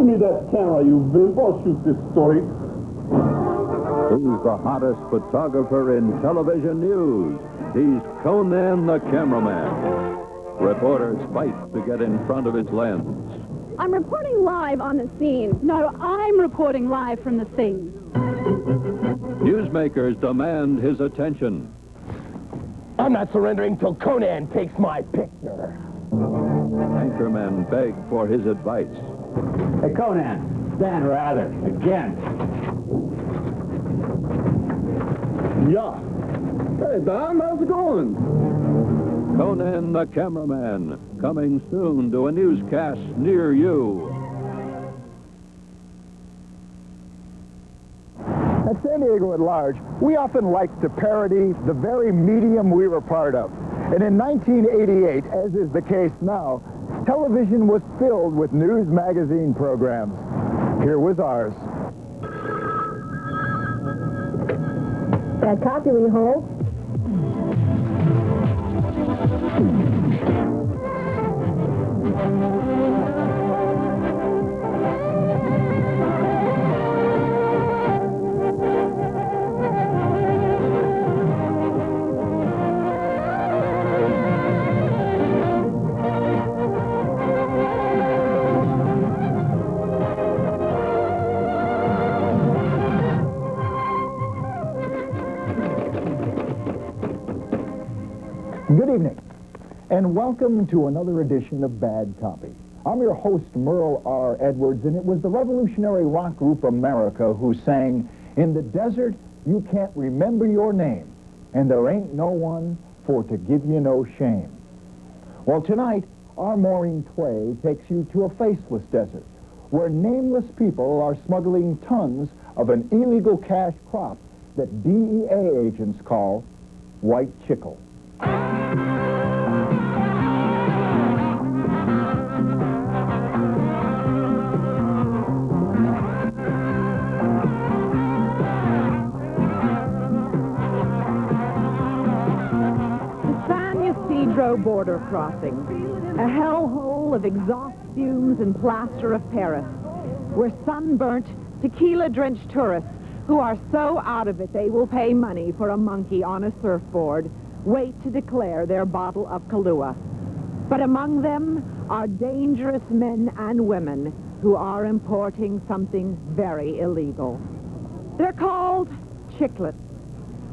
Give me that camera, you vimp. I'll shoot this story. He's the hottest photographer in television news. He's Conan the Cameraman. Reporters fight to get in front of his lens. I'm reporting live on the scene. No, I'm reporting live from the scene. Newsmakers demand his attention. I'm not surrendering till Conan takes my picture. Anchormen beg for his advice. Hey, Conan, stand rather. Again. Yeah. Hey, Don, how's it going? Conan the Cameraman, coming soon to a newscast near you. At San Diego at large, we often like to parody the very medium we were part of. And in 1988, as is the case now, television was filled with news magazine programs. Here was ours. That copy we hold. Good evening, and welcome to another edition of Bad Copy. I'm your host, Merle R. Edwards, and it was the revolutionary rock group America who sang, "In the desert, you can't remember your name, and there ain't no one for to give you no shame." Well, tonight, our Maureen Tway takes you to a faceless desert, where nameless people are smuggling tons of an illegal cash crop that DEA agents call white chicle. Border crossing, a hellhole of exhaust fumes and plaster of Paris, where sunburnt, tequila-drenched tourists who are so out of it they will pay money for a monkey on a surfboard wait to declare their bottle of Kahlua. But among them are dangerous men and women who are importing something very illegal. They're called chiclets,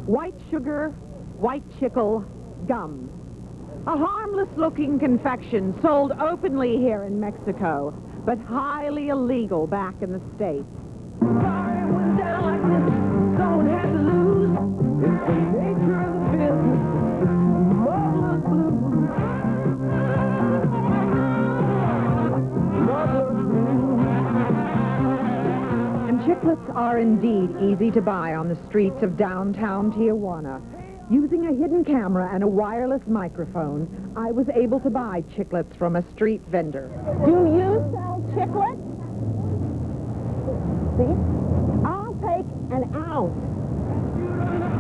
white sugar, white chicle, gum. A harmless-looking confection sold openly here in Mexico, but highly illegal back in the States. Sorry it went down like this, don't have to lose. It's the nature of the business, marvelous blues. Marvelous blues. And chiclets are indeed easy to buy on the streets of downtown Tijuana. Using a hidden camera and a wireless microphone, I was able to buy chiclets from a street vendor. Do you sell chiclets? See? I'll take an ounce.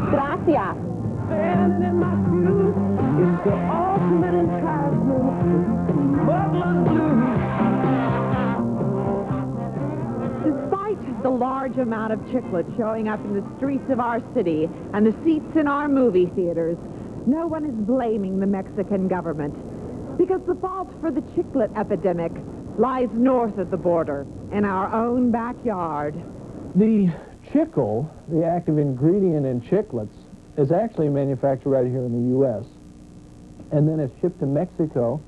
Gracias. Standing in my shoes, it's the ultimate enticement, marvelous blues. Despite the large amount of chiclets showing up in the streets of our city and the seats in our movie theaters, no one is blaming the Mexican government, because the fault for the chiclet epidemic lies north of the border, in our own backyard. The chicle, the active ingredient in chiclets, is actually manufactured right here in the U.S. And then it's shipped to Mexico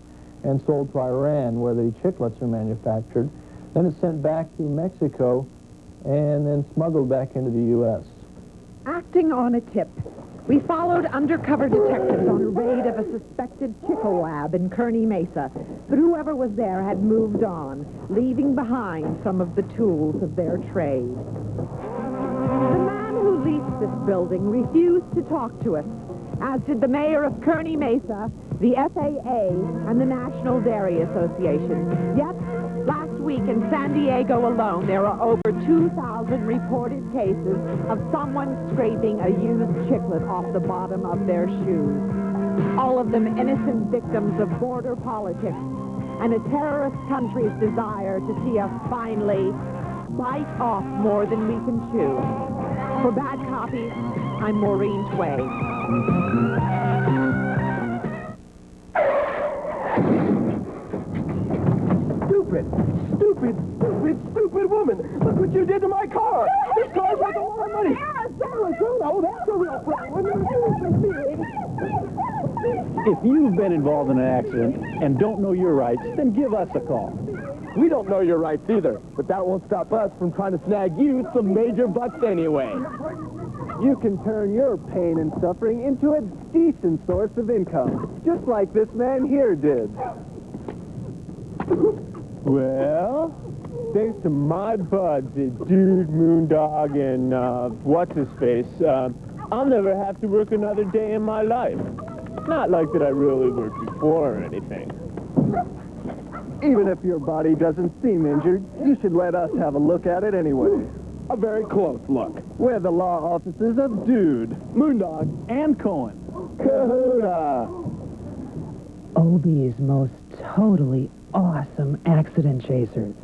and sold to Iran, where the chiclets are manufactured. Then it's sent back to Mexico and then smuggled back into the U.S. Acting on a tip, we followed undercover detectives on a raid of a suspected chicle lab in Kearny Mesa, but whoever was there had moved on, leaving behind some of the tools of their trade. The man who leased this building refused to talk to us, as did the mayor of Kearny Mesa, the FAA, and the National Dairy Association. Yet, last week in San Diego alone, there are over 2,000 reported cases of someone scraping a used chiclet off the bottom of their shoes. All of them innocent victims of border politics and a terrorist country's desire to see us finally bite off more than we can chew. For Bad Copy, I'm Maureen Tway. Stupid woman! Look what you did to my car! This car's worth a lot of money! Oh, that's a real problem! If you've been involved in an accident and don't know your rights, then give us a call. We don't know your rights either, but that won't stop us from trying to snag you some major bucks anyway. You can turn your pain and suffering into a decent source of income, just like this man here did. Well, thanks to my buds, Dude, Moondog, and what's-his-face, I'll never have to work another day in my life. Not like that I really worked before or anything. Even if your body doesn't seem injured, you should let us have a look at it anyway. A very close look. We're the law offices of Dude, Moondog, and Cohen. Kahuna! Obie's most totally awesome accident chasers.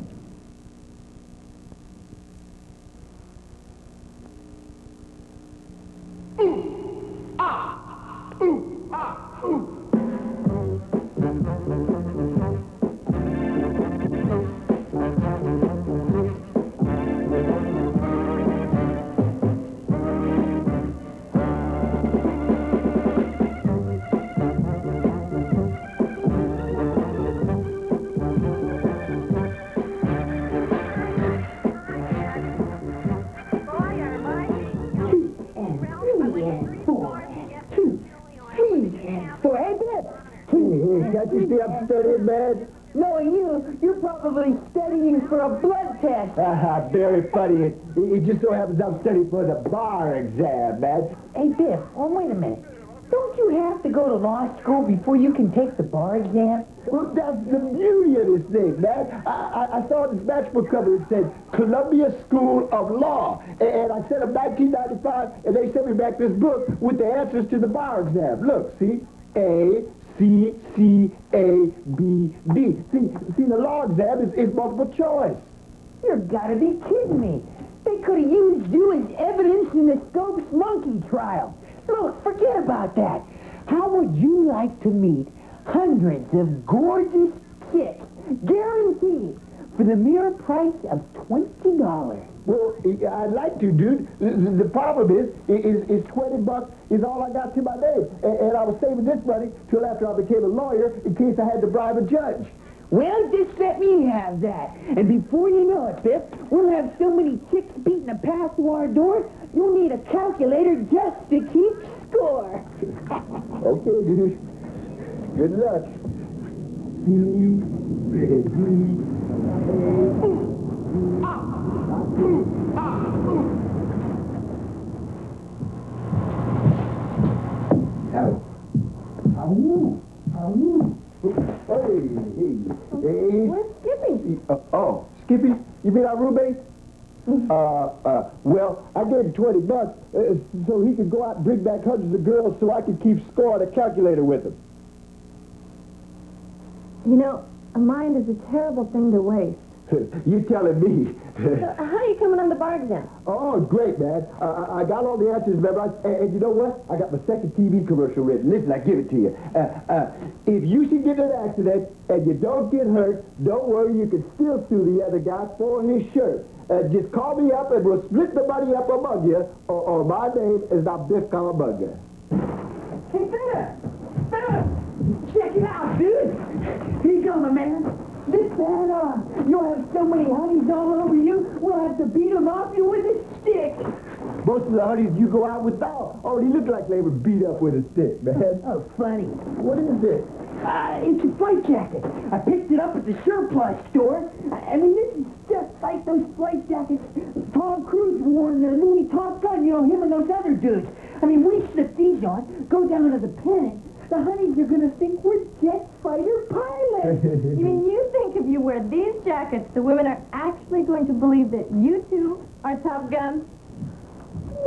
Can't you stay up studying, man? Knowing you're probably studying for a blood test. Very funny. It just so happens I'm studying for the bar exam, man. Hey, Biff, wait a minute. Don't you have to go to law school before you can take the bar exam? Well, that's the beauty of this thing, man. I saw this matchbook cover that said Columbia School of Law. And I sent them 1995, and they sent me back this book with the answers to the bar exam. Look, see? A, C, C, A, B, D. See, the law exam is multiple choice. You've got to be kidding me. They could have used you as evidence in the Stokes monkey trial. Look, forget about that. How would you like to meet hundreds of gorgeous chicks, guaranteed, for the mere price of $20? Well, I'd like to, dude. The problem is 20 bucks is all I got to my name. And I was saving this money till after I became a lawyer in case I had to bribe a judge. Well, just let me have that. And before you know it, Biff, we'll have so many chicks beating a path to our door, you'll need a calculator just to keep score. Okay, dude. Good luck. See you ready. Hey. Where's Skippy? Skippy? You mean our roommate? Well, I gave him 20 bucks so he could go out and bring back hundreds of girls so I could keep score on a calculator with him. You know, a mind is a terrible thing to waste. You telling me. How are you coming on the bar exam? Oh, great, man. I got all the answers memorized. And you know what? I got my second TV commercial written. Listen, I give it to you. If you should get in an accident and you don't get hurt, don't worry. You can still sue the other guy for his shirt. Just call me up and we'll split the money up among you. Or my name is not Biff Cowabunga. Hey, Biff! Check it out, dude! Here you go, my man. This bad, you'll have so many honeys all over you, we'll have to beat them off you with a stick. Most of the honeys you go out with now already look like they were beat up with a stick, man. Oh, funny. What is this? It's a flight jacket. I picked it up at the surplus store. I mean, this is just like those flight jackets Tom Cruise wore in the movie Top Gun, you know, him and those other dudes. I mean, we slip these on, go down to the pennant, the honeys are going to think we're jet fighter pilots. You mean you think if you wear these jackets, the women are actually going to believe that you two are Top Guns?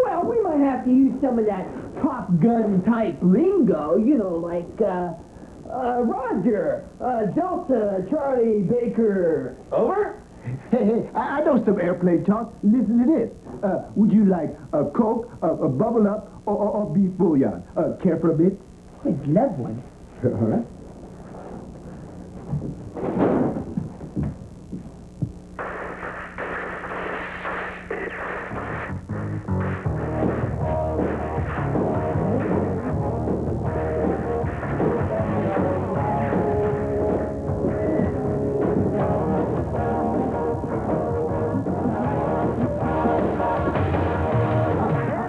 Well, we might have to use some of that Top Gun type lingo, you know, like, Roger, Delta, Charlie, Baker, over? Hey, I know some airplane talk. Listen to this. Would you like a Coke, a Bubble Up, or beef bouillon? Care for a bit? I'd love one. Uh-huh.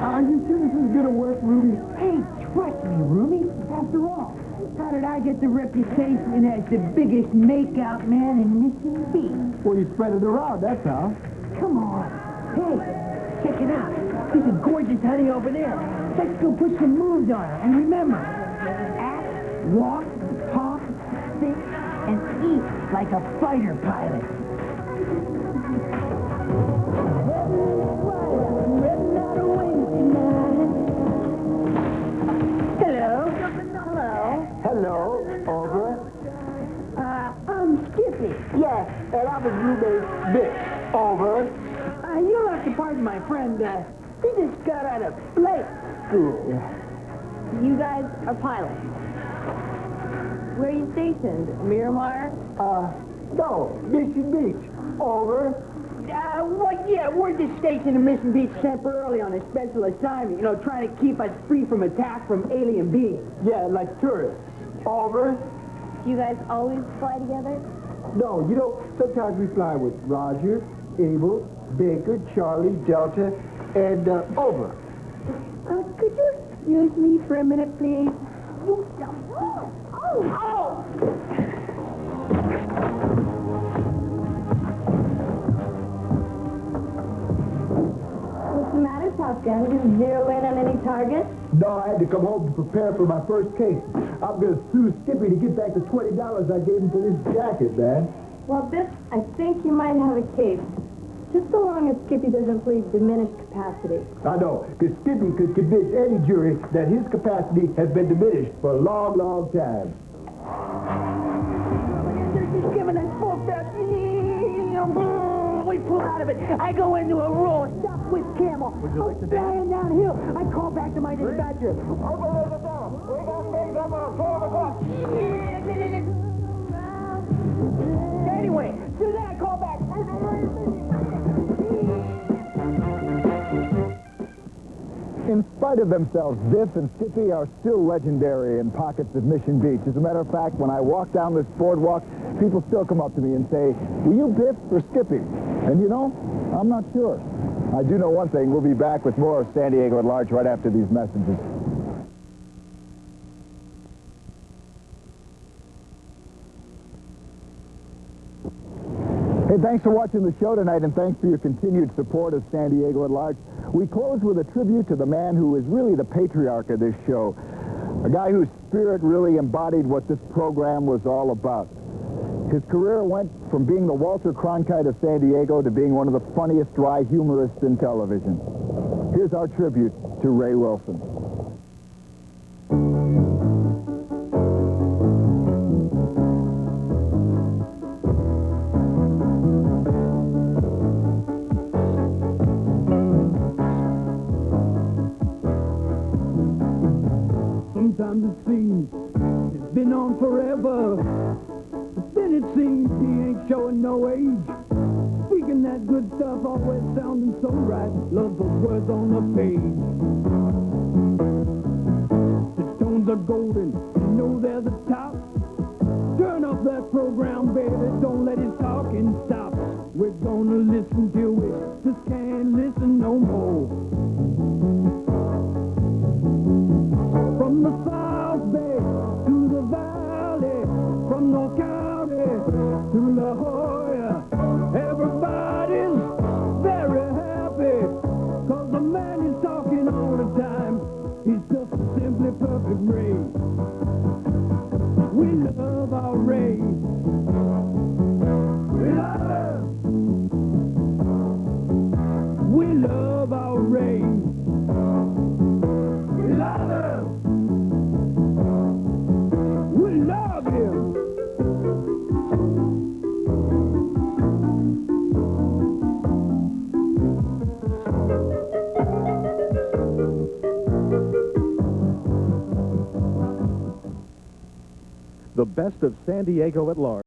Are you sure this is gonna work, Ruby? Hey, trust me, Ruby. After all, how did I get the reputation as the biggest makeout man in Mission Beach? Well, you spread it around, that's how. Come on. Hey, check it out. There's a gorgeous honey over there. Let's go put some moves on her. And remember, act, walk, talk, think, and eat like a fighter pilot. Hello. Hello. Hello, over. I'm Skippy. Yes, and I'm his roommate, Biff. Over. You'll have to pardon my friend. He just got out of flight school. You guys are pilots. Where are you stationed? Miramar? No, Mission Beach. Over. Yeah, we're just stationed in Mission Beach temporarily on a special assignment, trying to keep us free from attack from alien beings. Yeah, like tourists. Over. Do you guys always fly together? No, sometimes we fly with Roger, Abel, Baker, Charlie, Delta, and over. Could you excuse me for a minute, please? Oh! What's the matter, Top Gun? Did you zero in on any targets? No, I had to come home to prepare for my first case. I'm going to sue Skippy to get back the $20 I gave him for this jacket, man. Well, Biff, I think you might have a case. Just so long as Skippy doesn't plead diminished capacity. I know, because Skippy could convince any jury that his capacity has been diminished for a long, long time. They're just giving us full stuff. We pull out of it. I go into a roll, stop with camel. Would you like to dance? Flying downhill. I call back to my dispatcher. We got things up on 12 o'clock. Anyway, so then I call back. In spite of themselves, Biff and Skippy are still legendary in pockets of Mission Beach. As a matter of fact, when I walk down this boardwalk, people still come up to me and say, "Were you Biff or Skippy?" And I'm not sure. I do know one thing. We'll be back with more of San Diego at Large right after these messages. Hey, thanks for watching the show tonight, and thanks for your continued support of San Diego at Large. We close with a tribute to the man who is really the patriarch of this show, a guy whose spirit really embodied what this program was all about. His career went from being the Walter Cronkite of San Diego to being one of the funniest dry humorists in television. Here's our tribute to Ray Wilson. Sometimes it seems it's been on forever, but then it seems he ain't showing no age. Speaking that good stuff, always sounding so right. Love those words on the page. The tones are golden, you know they're the top. Turn off that program, baby, don't let his talking stop. We're gonna listen till we just can't listen no more. From the South Bay to the Valley, from North County to La Jolla, everybody's very happy, 'cause the man is talking all the time. He's just a simply perfect Ray. We love our Ray. We love the best of San Diego at large.